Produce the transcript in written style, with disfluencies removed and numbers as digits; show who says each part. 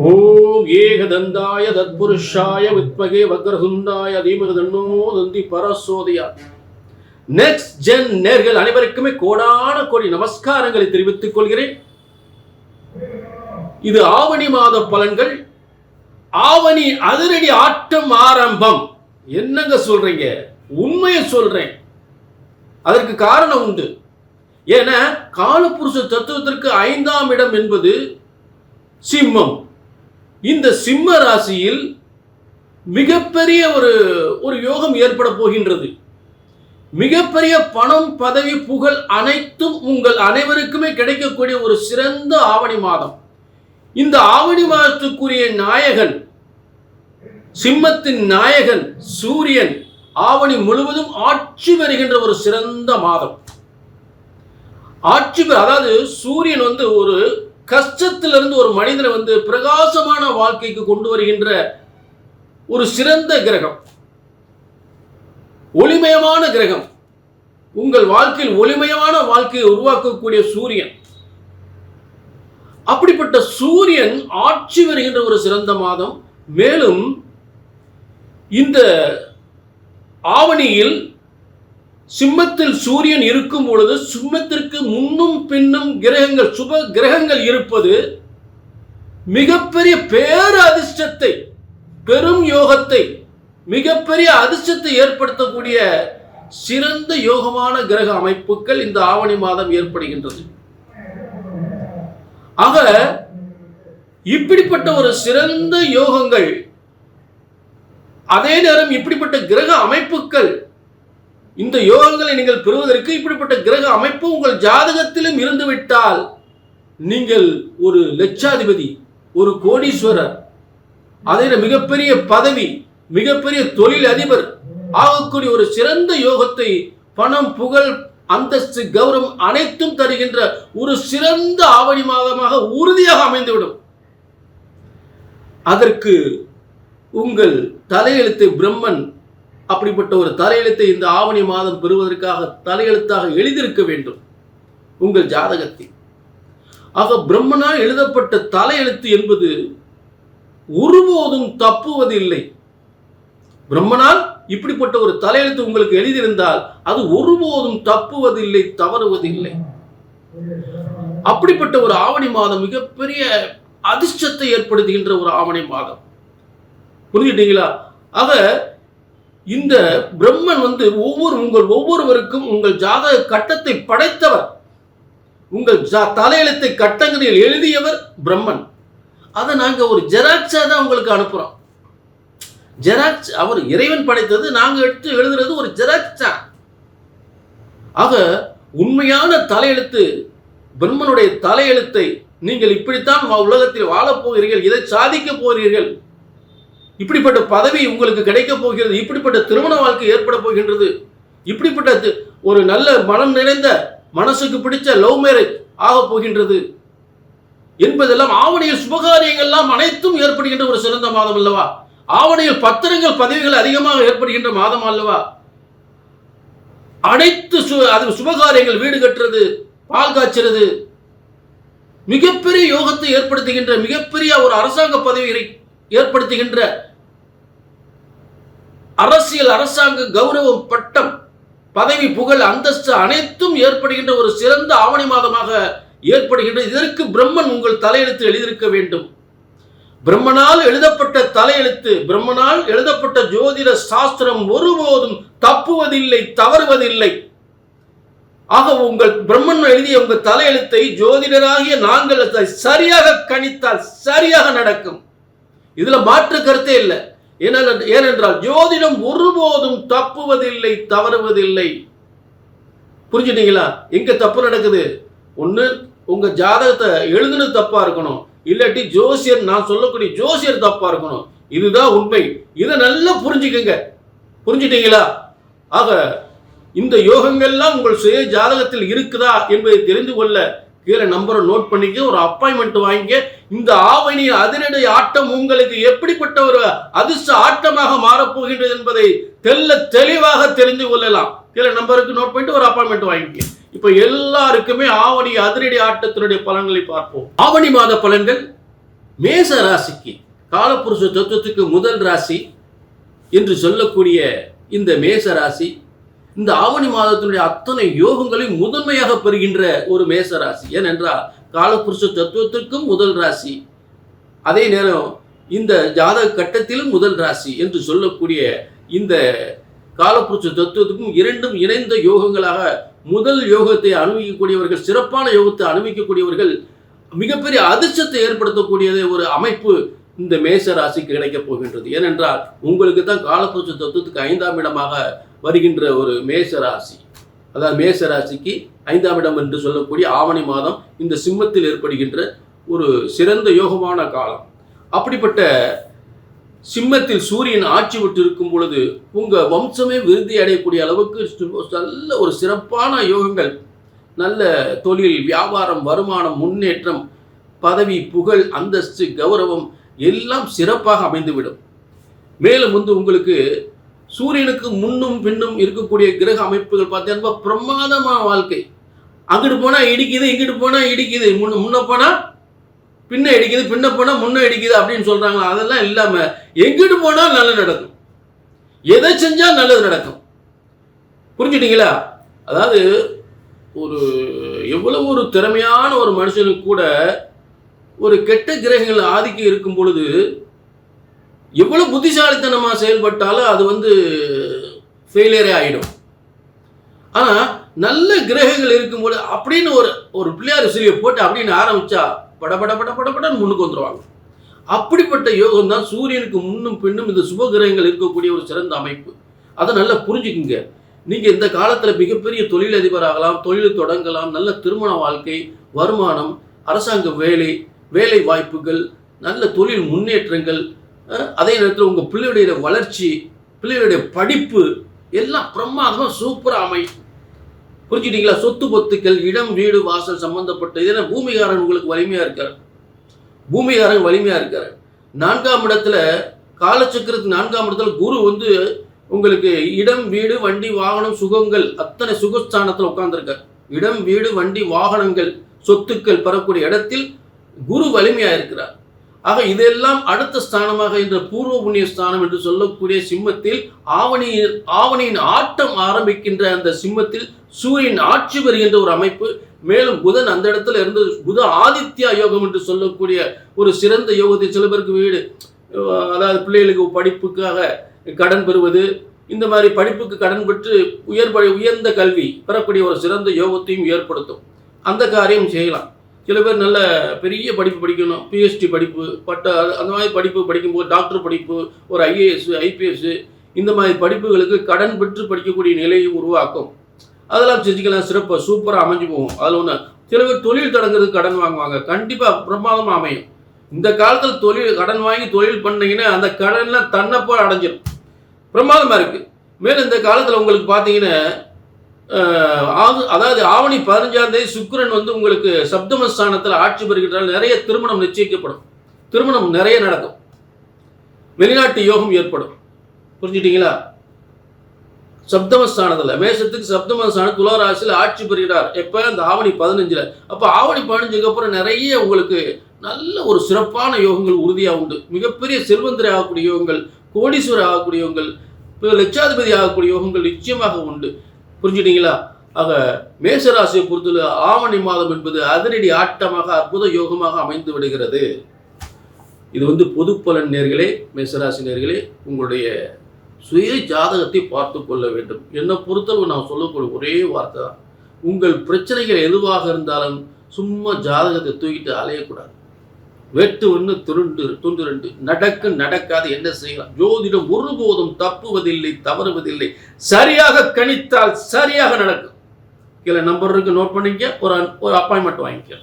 Speaker 1: ஓம் ஏகதந்தாய தத்புருஷாய வித்மகே வக்ரதுண்டாய தீமகி தன்னோ தந்தி பரசோதயா. நெக்ஸ்ட் ஜென் நேர்கள் அனைவருக்குமே கோடான கோடி நமஸ்காரங்களை தெரிவித்துக் கொள்கிறேன். இது ஆவணி மாத பலன்கள். ஆவணி அதிரடி ஆட்டம் ஆரம்பம். என்னங்க சொல்றீங்க? உண்மையை சொல்றேன். அதற்கு காரணம் உண்டு. ஏன்னா காலபுருஷ தத்துவத்திற்கு 5ஆம் இடம் என்பது சிம்மம். இந்த சிம்ம ராசியில் மிகப்பெரிய ஒரு யோகம் ஏற்பட போகின்றது. மிகப்பெரிய பணம், பதவி, புகழ் அனைத்தும் உங்கள் அனைவருக்குமே கிடைக்கக்கூடிய ஒரு சிறந்த ஆவணி மாதம். இந்த ஆவணி மாதத்துக்குரிய நாயகன், சிம்மத்தின் நாயகன் சூரியன் ஆவணி முழுவதும் ஆட்சி பெறுகின்ற ஒரு சிறந்த மாதம். அதாவது சூரியன் ஒரு கஷ்டத்திலிருந்து ஒரு மனிதனை பிரகாசமான வாழ்க்கைக்கு கொண்டு வருகின்ற ஒரு சிறந்த கிரகம், ஒளிமயமான கிரகம். உங்கள் வாழ்க்கையில் ஒளிமயமான வாழ்க்கையை உருவாக்கக்கூடிய சூரியன். அப்படிப்பட்ட சூரியன் ஆட்சி வருகின்ற ஒரு சிறந்த மாதம். மேலும் இந்த ஆவணியில் சிம்மத்தில் சூரியன் இருக்கும் பொழுது சிம்மத்திற்கு முன்னும் பின்னும் கிரகங்கள், சுப கிரகங்கள் இருப்பது மிகப்பெரிய பேர் அதிர்ஷ்டத்தை, பெரும் யோகத்தை, மிகப்பெரிய அதிர்ஷ்டத்தை ஏற்படுத்தக்கூடிய சிறந்த யோகமான கிரக அமைப்புகள் இந்த ஆவணி மாதம் ஏற்படுகின்றது. ஆக இப்படிப்பட்ட ஒரு சிறந்த யோகங்கள், அதே நேரம் இப்படிப்பட்ட கிரக அமைப்புகள், இந்த யோகங்களை நீங்கள் பெறுவதற்கு இப்படிப்பட்ட கிரக அமைப்பு உங்கள் ஜாதகத்திலும் இருந்துவிட்டால் நீங்கள் ஒரு லட்சாதிபதி, ஒரு கோடீஸ்வரர், அதே மிகப்பெரிய பதவி, மிகப்பெரிய தொழில் அதிபர் ஆகக்கூடிய ஒரு சிறந்த யோகத்தை, பணம், புகழ், அந்தஸ்து, கௌரவம் அனைத்தும் தருகின்ற ஒரு சிறந்த ஆவணி மாதமாக உறுதியாக அமைந்துவிடும். அதற்கு உங்கள் தலையெழுத்து பிரம்மன் அப்படிப்பட்ட ஒரு தலையெழுத்தை இந்த ஆவணி மாதம் பெறுவதற்காக தலையெழுத்தாக எழுதியிருக்க வேண்டும் உங்கள் ஜாதகத்தில். ஆக பிரம்மனால் எழுதப்பட்ட தலையெழுத்து என்பது ஒருபோதும் தப்புவதில்லை. பிரம்மனால் இப்படிப்பட்ட ஒரு தலையெழுத்து உங்களுக்கு எழுதியிருந்தால் அது ஒருபோதும் தப்புவதில்லை, தவறுவதில்லை. அப்படிப்பட்ட ஒரு ஆவணி மாதம் மிகப்பெரிய அதிர்ஷ்டத்தை ஏற்படுத்துகின்ற ஒரு ஆவணி மாதம். புரிஞ்சுட்டீங்களா? ஆக இந்த பிரம்மன் உங்கள் ஒவ்வொருவருக்கும் உங்கள் ஜாதக கட்டத்தை படைத்தவர், உங்கள் தலையெழுத்தை கட்டங்களில் எழுதியவர் பிரம்மன். அதை நாங்க ஒரு ஜெராக்ஸா தான் உங்களுக்கு அனுப்புறோம். ஜெராக்ஸ் அவர் இறைவன் படைத்தது, நாங்க எடுத்து எழுதுறது ஒரு ஜெராக்ஸா. ஆக உண்மையான தலையெழுத்து பிரம்மனுடைய தலையெழுத்தை நீங்கள் இப்படித்தான் உலகத்தில் வாழப் போகிறீர்கள், இதை சாதிக்க போகிறீர்கள், இப்படிப்பட்ட பதவி உங்களுக்கு கிடைக்க போகிறது, இப்படிப்பட்ட திருமண வாழ்க்கை ஏற்பட போகின்றது, இப்படிப்பட்ட ஒரு நல்ல மனம் நிறைந்த மனசுக்கு பிடிச்ச லவ் மேரேஜ் ஆக போகின்றது என்பதெல்லாம் ஆவணியில் சுபகாரியங்கள்லாம் அனைத்தும் ஏற்படுகின்ற ஒரு சிறந்த மாதம் அல்லவா? ஆவணியில் பத்திரங்கள், பதவிகள் அதிகமாக ஏற்படுகின்ற மாதம் அல்லவா? அனைத்து சுபகாரியங்கள், வீடு கட்டுறது, பால் காய்ச்சறது, மிகப்பெரிய யோகத்தை ஏற்படுத்துகின்ற, மிகப்பெரிய ஒரு அரசாங்க பதவிகளை ஏற்படுத்துகின்ற, அரசியல், அரசாங்க கௌரவம், பட்டம், பதவி, புகழ், அந்தஸ்து அனைத்தும் ஏற்படுகின்ற ஒரு சிறந்த ஆவணி மாதமாக ஏற்படுகின்ற. இதற்கு பிரம்மன் உங்கள் தலையெழுத்து எழுதியிருக்க வேண்டும். பிரம்மனால் எழுதப்பட்ட தலையெழுத்து, பிரம்மனால் எழுதப்பட்ட ஜோதிட சாஸ்திரம் ஒருபோதும் தப்புவதில்லை, தவறுவதில்லை. ஆக உங்கள் பிரம்மன் எழுதிய உங்கள் தலையெழுத்தை ஜோதிடராகிய நாங்கள் சரியாக கணித்தால் சரியாக நடக்கும். இதுல மாற்று கருத்தே இல்லை. ஏனென்றால் ஜோதிடம் ஒருபோதும் தப்புவதில்லை, தவறுவதில்லை. புரிஞ்சுட்டீங்களா? எங்க தப்பு நடக்குது? ஒண்ணு உங்க ஜாதகத்தை எழுதுனது தப்பா இருக்கணும், இல்லாட்டி ஜோசியர், நான் சொல்லக்கூடிய ஜோசியர் தப்பா இருக்கணும். இதுதான் உண்மை. இதை நல்லா புரிஞ்சுக்கங்க. புரிஞ்சுட்டீங்களா? ஆக இந்த யோகங்கள்லாம் உங்கள் சுய ஜாதகத்தில் இருக்குதா என்பதை தெரிந்து கொள்ள கீழே நம்பரை நோட் பண்ணிக்க, ஒரு அப்பாயின்மெண்ட் வாங்கிக்க. இந்த ஆவணி அதிரடி ஆட்டம் உங்களுக்கு எப்படிப்பட்ட ஒரு அதிர்ஷ்ட ஆட்டமாக மாறப்போகின்றது என்பதை தெளிவாக தெரிந்து கொள்ளலாம். கீழே நம்பருக்கு நோட் பண்ணிட்டு ஒரு அப்பாயின்மெண்ட் வாங்கிக்க. இப்ப எல்லாருக்குமே ஆவணி அதிரடி ஆட்டத்தினுடைய பலன்களை பார்ப்போம். ஆவணி மாத பலன்கள் மேச ராசிக்கு காலபுருஷ தத்துவத்துக்கு முதல் ராசி என்று சொல்லக்கூடிய இந்த மேச ராசி இந்த ஆவணி மாதத்தினுடைய அத்தனை யோகங்களையும் முதன்மையாக பெறுகின்ற ஒரு மேச ராசி. ஏனென்றால் காலபுருஷ தத்துவத்திற்கும் முதல் ராசி, அதே நேரம் இந்த ஜாதக கட்டத்திலும் முதல் ராசி என்று சொல்லக்கூடிய இந்த காலபுருஷ தத்துவத்துக்கும் இரண்டும் இணைந்த யோகங்களாக முதல் யோகத்தை அனுபவிக்கக்கூடியவர்கள், சிறப்பான யோகத்தை அனுபவிக்கக்கூடியவர்கள், மிகப்பெரிய அதிர்ஷ்டத்தை ஏற்படுத்தக்கூடியது ஒரு அமைப்பு இந்த மேச ராசிக்கு கிடைக்கப் போகின்றது. ஏனென்றால் உங்களுக்கு தான் காலபுருஷ தத்துவத்துக்கு 5ஆம் இடமாக வருகின்ற ஒரு மேச ராசி, அதாவது மேச ராசிக்கு 5ஆம் இடம் என்று சொல்லக்கூடிய ஆவணி மாதம் இந்த சிம்மத்தில் ஏற்படுகின்ற ஒரு சிறந்த யோகமான காலம். அப்படிப்பட்ட சிம்மத்தில் சூரியன் ஆட்சி விட்டு இருக்கும் பொழுது உங்கள் வம்சமே விருத்தி அடையக்கூடிய அளவுக்கு நல்ல ஒரு சிறப்பான யோகங்கள், நல்ல தொழில், வியாபாரம், வருமானம், முன்னேற்றம், பதவி, புகழ், அந்தஸ்து, கௌரவம் எல்லாம் சிறப்பாக அமைந்துவிடும். மேலும் உங்களுக்கு சூரியனுக்கு முன்னும் பின்னும் இருக்கக்கூடிய கிரக அமைப்புகள் பார்த்தீங்கன்னா பிரமாதமான வாழ்க்கை. அங்கிட்டு போனால் இடிக்குது, இங்கிட்டு போனால் இடிக்குது, முன்ன போனால் பின்ன இடிக்குது, பின்ன போனால் முன்ன இடிக்குது அப்படின்னு சொல்கிறாங்க. அதெல்லாம் இல்லாமல் எங்கிட்டு போனால் நல்லது நடக்கும், எதை செஞ்சால் நல்லது நடக்கும். புரிஞ்சுட்டீங்களா? அதாவது எவ்வளவு ஒரு திறமையான ஒரு மனுஷனுக்கு கூட ஒரு கெட்ட கிரகங்கள் ஆதிக்கம் இருக்கும் பொழுது எவ்வளவு புத்திசாலித்தனமாக செயல்பட்டாலும் அது ஃபெயிலியரே ஆகிடும். ஆனால் நல்ல கிரகங்கள் இருக்கும்போது அப்படின்னு ஒரு பிள்ளையார் சிலையை போட்டு அப்படின்னு ஆரம்பித்தா படன்னு முன்னுக்கு வந்துடுவாங்க. அப்படிப்பட்ட யோகம் தான் சூரியனுக்கு முன்னும் பின்னும் இந்த சுப கிரகங்கள் இருக்கக்கூடிய ஒரு சிறந்த அமைப்பு. அதை நல்லா புரிஞ்சுக்குங்க. நீங்கள் இந்த காலத்தில் மிகப்பெரிய தொழிலதிபராகலாம், தொழில் தொடங்கலாம், நல்ல திருமண வாழ்க்கை, வருமானம், அரசாங்க வேலை வாய்ப்புகள், நல்ல தொழில் முன்னேற்றங்கள், அதே நேரத்தில் உங்கள் பிள்ளையுடைய வளர்ச்சி, பிள்ளைகளுடைய படிப்பு எல்லாம் பிரமாதமாக சூப்பராக அமையும். புரிஞ்சுட்டீங்களா? சொத்து பொத்துக்கள், இடம், வீடு, வாசல் சம்பந்தப்பட்ட இதெல்லாம் பூமிகாரன் உங்களுக்கு வலிமையாக இருக்கார். 4ஆம் இடத்துல காலச்சக்கரத்துக்கு 4ஆம் இடத்துல குரு உங்களுக்கு இடம், வீடு, வண்டி, வாகனம், சுகங்கள் அத்தனை சுகஸ்தானத்தில் உட்கார்ந்துருக்கார். இடம், வீடு, வண்டி, வாகனங்கள், சொத்துக்கள் பெறக்கூடிய இடத்தில் குரு வலிமையாக இருக்கிறார். ஆக இதெல்லாம் அடுத்த ஸ்தானமாக இந்த பூர்வ புண்ணிய ஸ்தானம் என்று சொல்லக்கூடிய சிம்மத்தில் ஆவணியின் ஆட்டம் ஆரம்பிக்கின்ற அந்த சிம்மத்தில் சூரியன் ஆட்சி பெறுகின்ற ஒரு அமைப்பு. மேலும் புதன் அந்த இடத்துல இருந்து புத ஆதித்யா யோகம் என்று சொல்லக்கூடிய ஒரு சிறந்த யோகத்தை, சில பேருக்கு வீடு, அதாவது பிள்ளைகளுக்கு படிப்புக்காக கடன் பெறுவது, இந்த மாதிரி படிப்புக்கு கடன் பெற்று உயர்ந்த கல்வி பெறக்கூடிய ஒரு சிறந்த யோகத்தையும் ஏற்படுத்தும். அந்த காரியம் செய்யலாம். சில பேர் நல்ல பெரிய படிப்பு படிக்கணும், பிஹெச்டி படிப்பு, அந்த மாதிரி படிப்பு படிக்கும்போது டாக்டர் படிப்பு, ஒரு ஐஏஎஸ், ஐபிஎஸ், இந்த மாதிரி படிப்புகளுக்கு கடன் பெற்று படிக்கக்கூடிய நிலையை உருவாக்கும். அதெல்லாம் செஞ்சுக்கலாம், சிறப்பாக சூப்பராக அமைஞ்சு போகும். அதில் ஒன்று, சில பேர் தொழில் தொடங்குறதுக்கு கடன் வாங்குவாங்க, கண்டிப்பாக பிரமாதமாக அமையும். இந்த காலத்தில் கடன் வாங்கி தொழில் பண்ணீங்கன்னா அந்த கடன்லாம் தன்னப்போ அடைஞ்சிடும், பிரமாதமாக இருக்குது. மேலும் இந்த காலத்தில் உங்களுக்கு பார்த்தீங்கன்னா அதாவது ஆவணி 15ஆம் தேதி சுக்கிரன் உங்களுக்கு சப்தமஸ்தானத்தில் ஆட்சி பெறுகிறால் நிறைய திருமணம் நிச்சயிக்கப்படும், திருமணம் நிறைய நடக்கும், வெளிநாட்டு யோகம் ஏற்படும். புரிஞ்சுட்டீங்களா? சப்தமஸ்தானத்தில் மேஷத்துக்கு சப்தமஸ்தானம் துலா ராசியில் ஆட்சி பெறுகிறார். எப்போ? இந்த ஆவணி 15. அப்போ ஆவணி 15க்கு அப்புறம் நிறைய உங்களுக்கு நல்ல ஒரு சிறப்பான யோகங்கள் உறுதியாக உண்டு. மிகப்பெரிய செல்வந்தரை ஆகக்கூடிய யோகங்கள், கோடீஸ்வரர் ஆகக்கூடிய யோகங்கள், லட்சாதிபதி ஆகக்கூடிய யோகங்கள் நிச்சயமாக உண்டு. புரிஞ்சுட்டீங்களா? ஆக மேசராசியை பொறுத்தவரை ஆவணி மாதம் என்பது அதிரடி ஆட்டமாக, அற்புத யோகமாக அமைந்து விடுகிறது. இது பொது பலன் நேர்களே, மேசராசி நேர்களே, உங்களுடைய சுய ஜாதகத்தை பார்த்து கொள்ள வேண்டும். என்னை பொறுத்தளவு நான் சொல்லக்கூடிய ஒரே வார்த்தை தான், உங்கள் பிரச்சனைகள் எதுவாக இருந்தாலும் சும்மா ஜாதகத்தை தூக்கிட்டு அலையக்கூடாது. வெட்டு ஒன்று துண்டு ரெண்டு, நடக்காது, என்ன செய்யலாம்? ஜோதிடம் ஒருபோதும் தப்புவதில்லை, தவறுவதில்லை. சரியாக கணித்தால் சரியாக நடக்கும். கீழே நம்பர் இருக்கு, நோட் பண்ணிக்க, ஒரு அப்பாயின்மெண்ட் வாங்கிக்க.